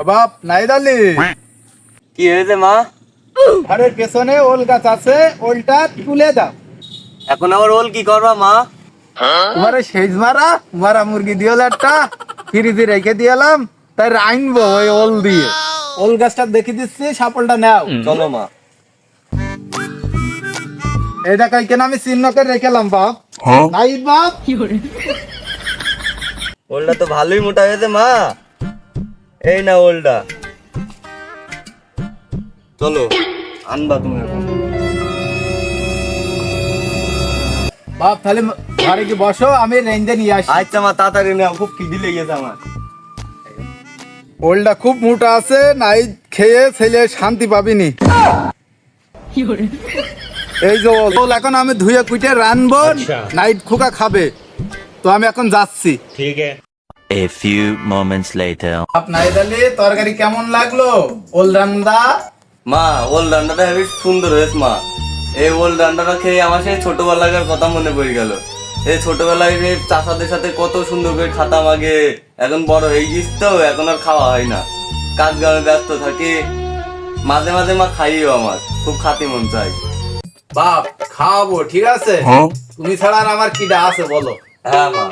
বাপ নাইদ আলী, কি হয়েছে মা? ঘরের পেছনে ওল গাছ আছে, ওলটা তুলে দাও। এখন আবার ওল কি করবা মা? তোমার শেষ মারা মারা মুরগি দিয়ে একটা ফ্রিজে রেখে দিয়েলাম, তাই রাইনবো ওই ওল দিয়ে। ওল গাছটা দেখে দিচ্ছি, সাপলটা নাও। চলো মা। এটা কালকে আমি চিহ্ন করে রেখেলাম বাপ। নাইদ বাপ, ওলটা তো ভালোই মোটা হয়েছে মা। এই না ওলটা, চলো আনবা তুমি এখন। বাপ তাহলে ঘরে কি বসো, আমি রেঞ্জে নিয়ে আসি। আচ্ছা মা, তাড়াতাড়ি নাও, খুব খিদে লেগেছে আমার। ওলটা খুব মোটা আছে, নাইদ খেয়ে ছেলে শান্তি পাবিনি। এই যে ওল এখন আমি ধুয়ে কুইটে রানবো, নাইট খোকা খাবে। তো আমি এখন যাচ্ছি। A few moments later. নাইদ Ali, তরকারি কেমন লাগলো? ওল রান্দা। মা, ওল ডান্ডাটা হেবি সুন্দর হয়েছে মা। এই ওল ডান্ডাটা খেয়ে আমার সেই ছোটবেলাকার কথা মনে পড়ে গেল। এই ছোটবেলায় এই চাচাদের সাথে কত সুন্দর করে খাতাম আগে। এখন বড় হয়ে গেছি তো, এখন আর খাওয়া হয় না, কাজ কামে ব্যস্ত থাকি। মাঝে মাঝে মা খাইও, আমার খুব খাতি মন চাই। বাপ খাওয়াবো, ঠিক আছে? তুমি ছাড়া আর আমার কিডা আছে বলো? হ্যাঁ মা।